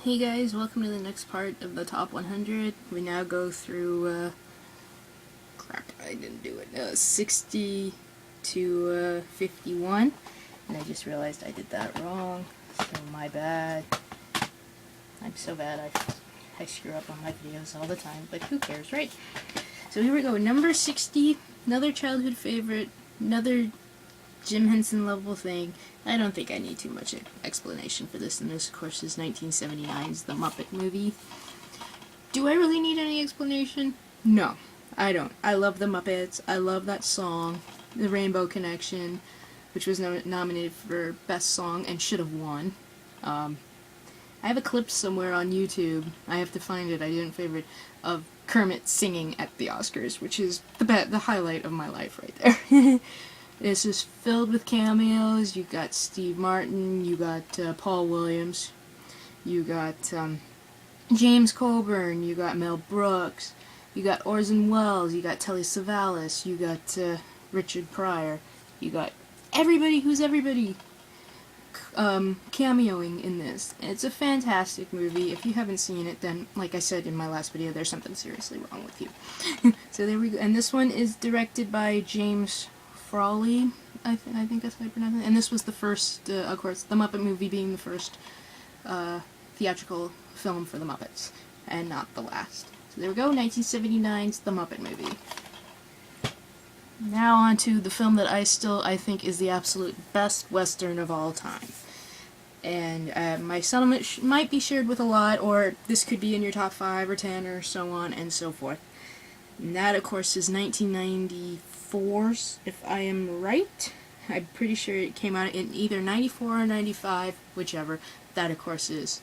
Hey guys, welcome to the next part of the top 100. We now go through, crap, I didn't do it, 60 to 51, and I just realized I did that wrong, so my bad. I'm so bad, I screw up on my videos all the time, but who cares, right? So here we go, number 60, another childhood favorite, another Jim Henson level thing. I don't think I need too much explanation for this, and this, of course, is 1979's The Muppet Movie. Do I really need any explanation? No, I don't. I love The Muppets. I love that song, The Rainbow Connection, which was nominated for Best Song and should have won. I have a clip somewhere on YouTube. I have to find it. I didn't favorite of Kermit singing at the Oscars, which is the highlight of my life right there. It's just filled with cameos. You got Steve Martin, you got Paul Williams, you got James Coburn, you got Mel Brooks, you got Orson Welles, you got Telly Savalas, you got Richard Pryor, you got everybody who's everybody cameoing in this. It's a fantastic movie. If you haven't seen it, then, like I said in my last video, there's something seriously wrong with you. So there we go. And this one is directed by James Frawley, I think that's how I pronounce it. And this was the first, of course, The Muppet Movie being the first theatrical film for the Muppets, and not the last. So there we go, 1979's The Muppet Movie. Now on to the film that I think is the absolute best Western of all time. And my sentiment might be shared with a lot, or this could be in your top 5 or 10 or so on and so forth. And that, of course, is 1994's, if I am right. I'm pretty sure it came out in either 94 or 95, whichever. That, of course, is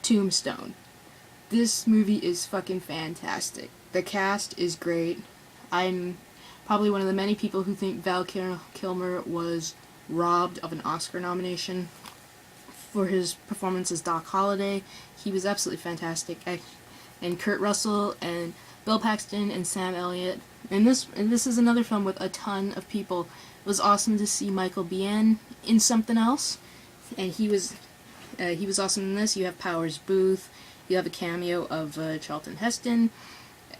Tombstone. This movie is fucking fantastic. The cast is great. I'm probably one of the many people who think Val Kilmer was robbed of an Oscar nomination for his performance as Doc Holliday. He was absolutely fantastic. And Kurt Russell and Bill Paxton and Sam Elliott. And this is another film with a ton of people. It was awesome to see Michael Biehn in something else, and he was awesome in this. You have Powers Booth. You have a cameo of Charlton Heston.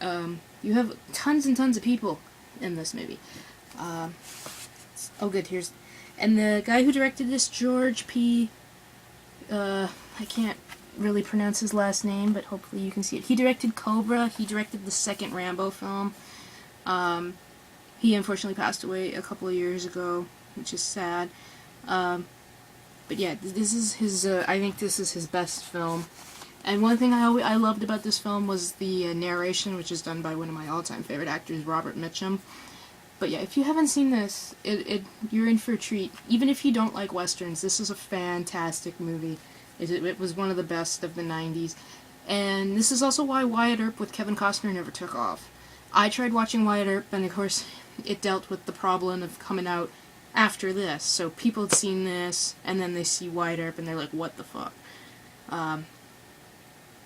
You have tons and tons of people in this movie. Oh, good. And the guy who directed this, George P. I can't really pronounce his last name, but hopefully you can see it. He directed Cobra. He directed the second Rambo film. He unfortunately passed away a couple of years ago, which is sad. But yeah, this is his. I think this is his best film. And one thing I loved about this film was the narration, which is done by one of my all-time favorite actors, Robert Mitchum. But yeah, if you haven't seen this, you're in for a treat. Even if you don't like westerns, this is a fantastic movie. It was one of the best of the 90s. And this is also why Wyatt Earp with Kevin Costner never took off. I tried watching Wyatt Earp, and of course, it dealt with the problem of coming out after this. So people had seen this, and then they see Wyatt Earp, and they're like, what the fuck?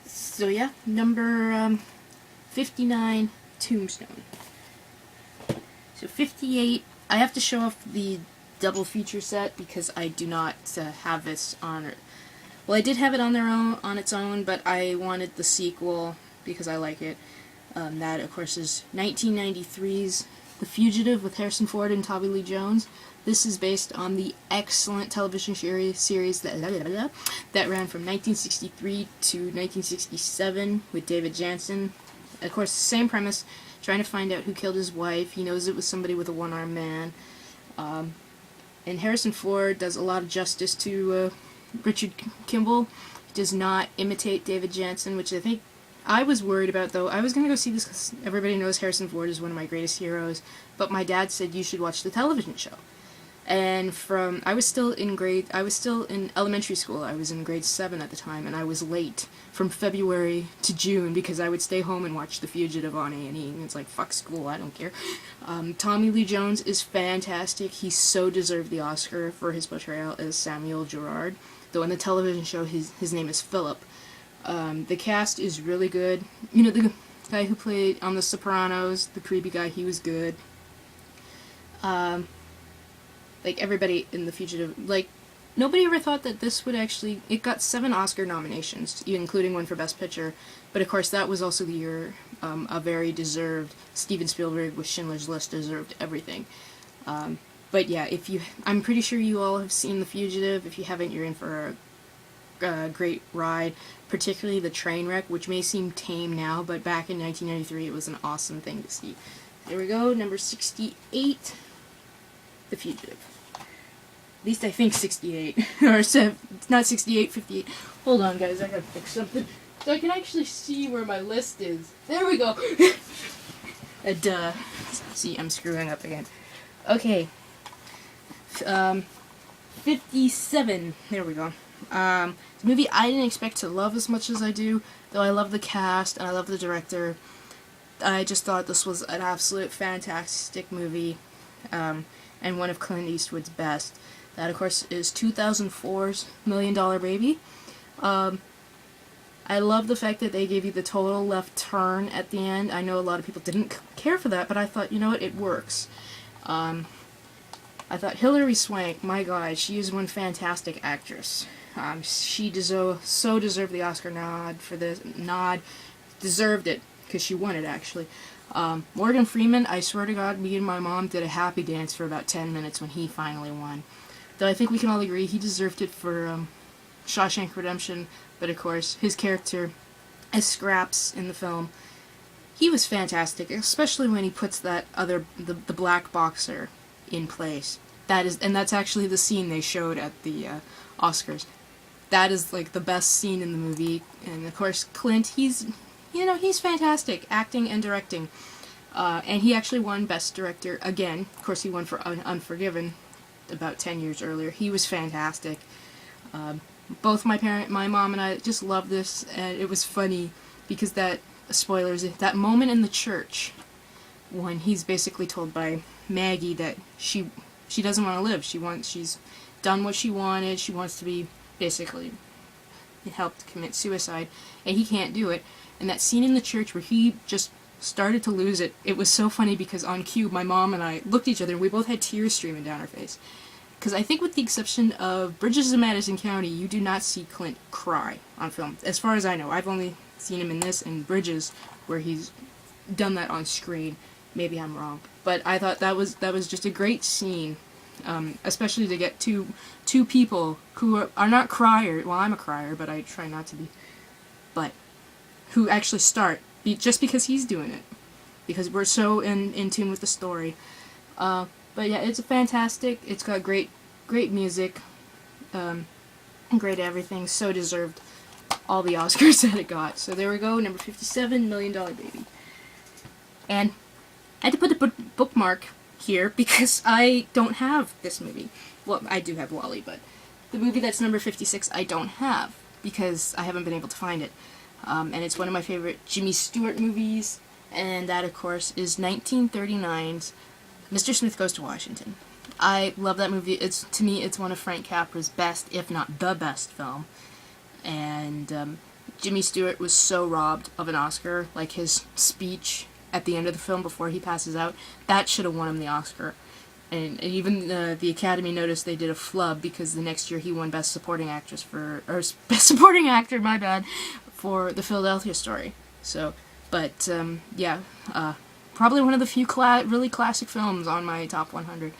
So yeah, number 59, Tombstone. So 58, I have to show off the double feature set because I do not have this on it. Well, I did have it on its own, but I wanted the sequel because I like it. That, of course, is 1993's The Fugitive with Harrison Ford and Tommy Lee Jones. This is based on the excellent television series that ran from 1963 to 1967 with David Janssen. Of course, same premise, trying to find out who killed his wife. He knows it was somebody with a one-armed man. And Harrison Ford does a lot of justice to Richard Kimball. He does not imitate David Janssen, which I think I was worried about, though. I was going to go see this because everybody knows Harrison Ford is one of my greatest heroes, but my dad said you should watch the television show. And I was still in elementary school. I was in grade 7 at the time, and I was late from February to June because I would stay home and watch The Fugitive on A&E, and it's like, fuck school, I don't care. Tommy Lee Jones is fantastic. He so deserved the Oscar for his portrayal as Samuel Gerard, though in the television show his name is Philip. The cast is really good. You know, the guy who played on The Sopranos, the creepy guy, he was good. Like, everybody in The Fugitive, like, nobody ever thought that this would actually... It got 7 Oscar nominations, including one for Best Picture. But of course, that was also the year a very deserved Steven Spielberg with Schindler's List deserved everything. But yeah, I'm pretty sure you all have seen The Fugitive. If you haven't, you're in for a great ride. Particularly the train wreck, which may seem tame now, but back in 1993, it was an awesome thing to see. There we go, number 68, The Fugitive. At least I think 68. Or not 68, 58. Hold on, guys, I gotta fix something. So I can actually see where my list is. There we go! Duh. See, I'm screwing up again. Okay. 57. There we go. It's a movie I didn't expect to love as much as I do, though I love the cast and I love the director. I just thought this was an absolute fantastic movie, and one of Clint Eastwood's best. That, of course, is 2004's $1 Million Baby. I love the fact that they gave you the total left turn at the end. I know a lot of people didn't care for that, but I thought, you know what, it works. I thought Hilary Swank, my god, she is one fantastic actress. She so deserved the Oscar nod for this. Deserved it, because she won it, actually. Morgan Freeman, I swear to god, me and my mom did a happy dance for about 10 minutes when he finally won. Though I think we can all agree he deserved it for Shawshank Redemption, but of course, his character as Scraps in the film, he was fantastic, especially when he puts that the black boxer in place. That's actually the scene they showed at the Oscars. That is like the best scene in the movie, and of course Clint, he's fantastic, acting and directing, and he actually won Best Director again. Of course, he won for Unforgiven about 10 years earlier. He was fantastic. Both my mom and I just loved this, and it was funny because spoilers, that moment in the church when he's basically told by Maggie that she doesn't want to live. She's done what she wanted. She wants to be basically helped commit suicide, and he can't do it. And that scene in the church where he just started to lose it, it was so funny because on cue, my mom and I looked at each other and we both had tears streaming down our face. Because I think with the exception of Bridges of Madison County, you do not see Clint cry on film. As far as I know, I've only seen him in this and Bridges, where he's done that on screen. Maybe I'm wrong. But I thought that was just a great scene, especially to get two people who are not criers. Well, I'm a crier, but I try not to be. But who actually start just because he's doing it, because we're so in tune with the story. But yeah, it's fantastic. It's got great music, and great everything. So deserved all the Oscars that it got. So there we go, number 57, $1 Million Baby. And I had to put a bookmark here because I don't have this movie. Well, I do have Wall-E, but the movie that's number 56 I don't have because I haven't been able to find it. And it's one of my favorite Jimmy Stewart movies, and that, of course, is 1939's Mr. Smith Goes to Washington. I love that movie. To me, it's one of Frank Capra's best, if not the best film. And Jimmy Stewart was so robbed of an Oscar, like his speech at the end of the film before he passes out. That should have won him the Oscar. And even the Academy noticed they did a flub because the next year he won Best Supporting Actress Best Supporting Actor, my bad, for The Philadelphia Story. So, but yeah, probably one of the few really classic films on my top 100.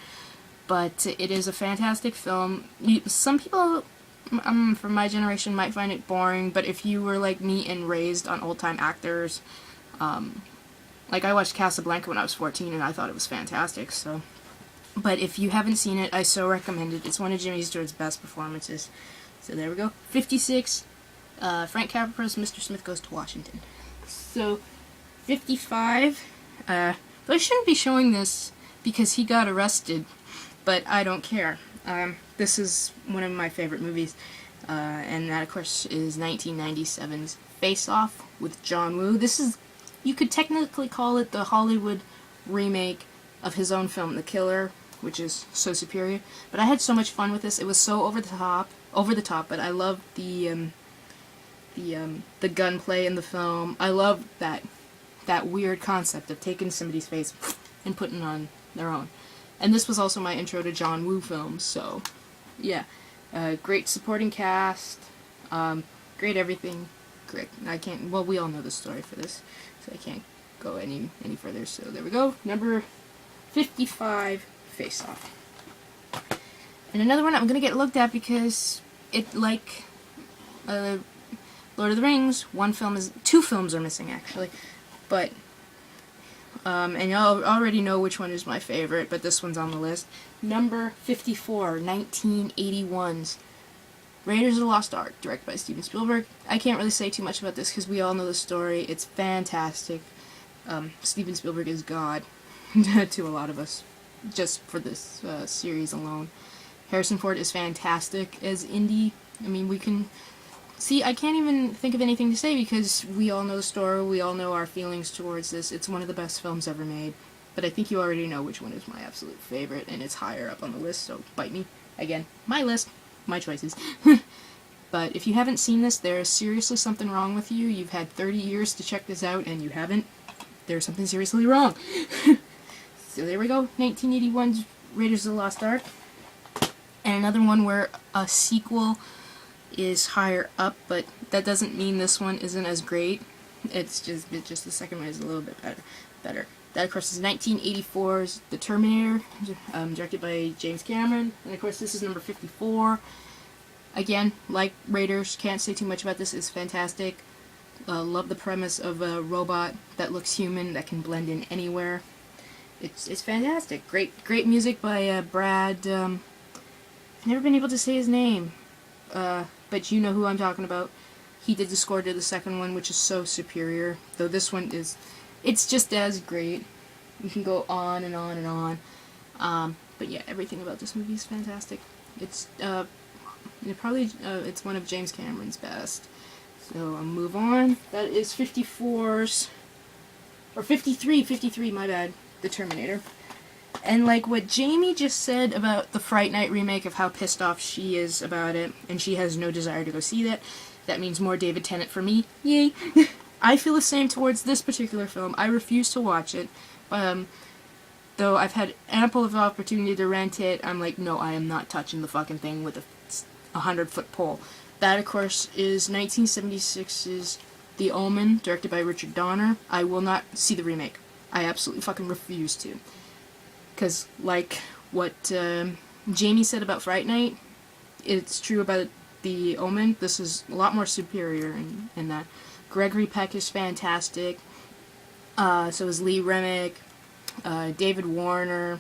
But it is a fantastic film. Some people from my generation might find it boring, but if you were like me and raised on old-time actors, like I watched Casablanca when I was 14 and I thought it was fantastic, so. But if you haven't seen it, I so recommend it. It's one of Jimmy Stewart's best performances. So there we go. 56, Frank Capra's Mr. Smith Goes to Washington. So, 55, I shouldn't be showing this because he got arrested, but I don't care. This is one of my favorite movies, and that, of course, is 1997's Face Off with John Woo. This is, you could technically call it the Hollywood remake of his own film, The Killer, which is so superior. But I had so much fun with this. It was so over the top. But I loved the gunplay in the film. I loved that weird concept of taking somebody's face and putting it on their own. And this was also my intro to John Woo films, so yeah. Great supporting cast. Great everything. Great. I can't. Well, we all know the story for this, so I can't go any further. So there we go. Number 55, Face Off. And another one I'm gonna get looked at because it, like Lord of the Rings, two films are missing actually, but and y'all already know which one is my favorite, but this one's on the list. Number 54, 1981's Raiders of the Lost Ark, directed by Steven Spielberg. I can't really say too much about this because we all know the story. It's fantastic. Steven Spielberg is God to a lot of us, just for this series alone. Harrison Ford is fantastic as Indy. I mean, we can see, I can't even think of anything to say because we all know the story, we all know our feelings towards this. It's one of the best films ever made. But I think you already know which one is my absolute favorite, and it's higher up on the list, so bite me. Again, my list, my choices. But if you haven't seen this, there is seriously something wrong with you. You've had 30 years to check this out, and you haven't. There's something seriously wrong. So there we go, 1981's Raiders of the Lost Ark. And another one where a sequel is higher up, but that doesn't mean this one isn't as great. It's just the second one is a little bit better. That, of course, is 1984's The Terminator, directed by James Cameron. And, of course, this is number 54. Again, like Raiders, can't say too much about this. It's fantastic. Love the premise of a robot that looks human, that can blend in anywhere. It's fantastic. Great music by Brad. Never been able to say his name, but you know who I'm talking about. He did the score to the second one, which is so superior. Though this one is, it's just as great. You can go on and on and on. But yeah, everything about this movie is fantastic. It's it's one of James Cameron's best. So I'll move on. That is 54's, or 53, my bad, The Terminator. And like what Jamie just said about the Fright Night remake, of how pissed off she is about it, and she has no desire to go see that, that means more David Tennant for me. Yay! I feel the same towards this particular film. I refuse to watch it. Though I've had ample of opportunity to rent it, I'm like, no, I am not touching the fucking thing with a 100-foot pole. That, of course, is 1976's The Omen, directed by Richard Donner. I will not see the remake. I absolutely fucking refuse to. Because, like what Jamie said about Fright Night, it's true about The Omen. This is a lot more superior in that. Gregory Peck is fantastic. So is Lee Remick, David Warner,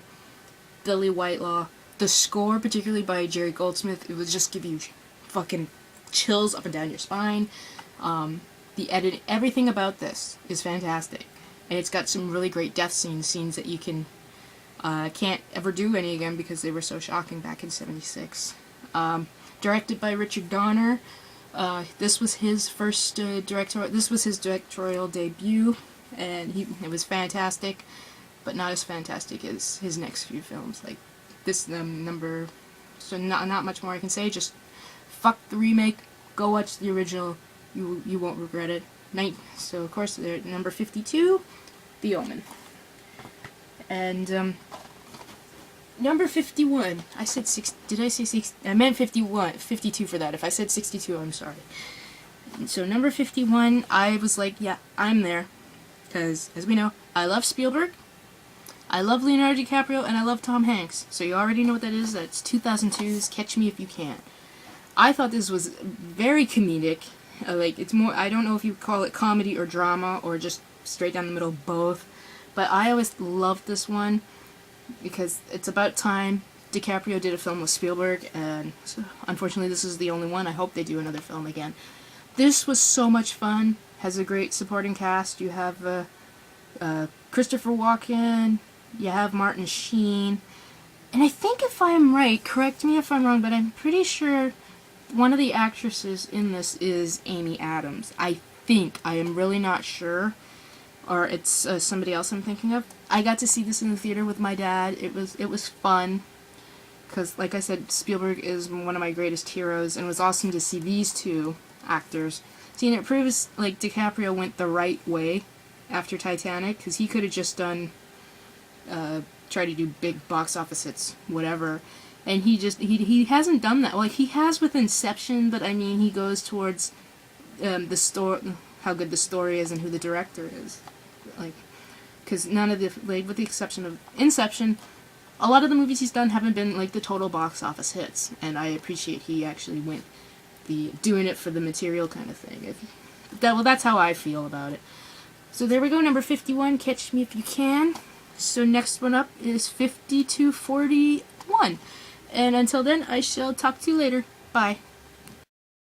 Billy Whitelaw. The score, particularly by Jerry Goldsmith, it would just give you fucking chills up and down your spine. The edit, everything about this is fantastic. And it's got some really great death scenes that you can't ever do any again because they were so shocking back in '76. Directed by Richard Donner. This was his first directorial debut, and it was fantastic, but not as fantastic as his next few films. Like this number, so not much more I can say. Just fuck the remake. Go watch the original. You won't regret it. So of course, number 52, The Omen. And number 51. I said 6. Did I say 6? I meant 51. 52 for that. If I said 62, I'm sorry. So number 51, I was like, yeah, I'm there. Because, as we know, I love Spielberg, I love Leonardo DiCaprio, and I love Tom Hanks. So you already know what that is. That's 2002's Catch Me If You Can. I thought this was very comedic. Like, it's more, I don't know if you call it comedy or drama, or just straight down the middle, both. But I always loved this one, because it's about time DiCaprio did a film with Spielberg, and so, unfortunately this is the only one. I hope they do another film again. This was so much fun. Has a great supporting cast. You have Christopher Walken, you have Martin Sheen, and I think if I'm right, correct me if I'm wrong, but I'm pretty sure one of the actresses in this is Amy Adams. I think. I am really not sure. Or it's somebody else I'm thinking of. I got to see this in the theater with my dad. It was fun. Because, like I said, Spielberg is one of my greatest heroes, and it was awesome to see these two actors. See, and it proves, like, DiCaprio went the right way after Titanic, because he could have just done, try to do big box office hits, whatever. And he hasn't done that. Like, he has with Inception, but I mean, he goes towards the story, how good the story is and who the director is. Like, because none of the, like, with the exception of Inception, a lot of the movies he's done haven't been, like, the total box office hits. And I appreciate he actually went doing it for the material kind of thing. That's how I feel about it. So there we go, number 51, Catch Me If You Can. So next one up is 5241. And until then, I shall talk to you later. Bye.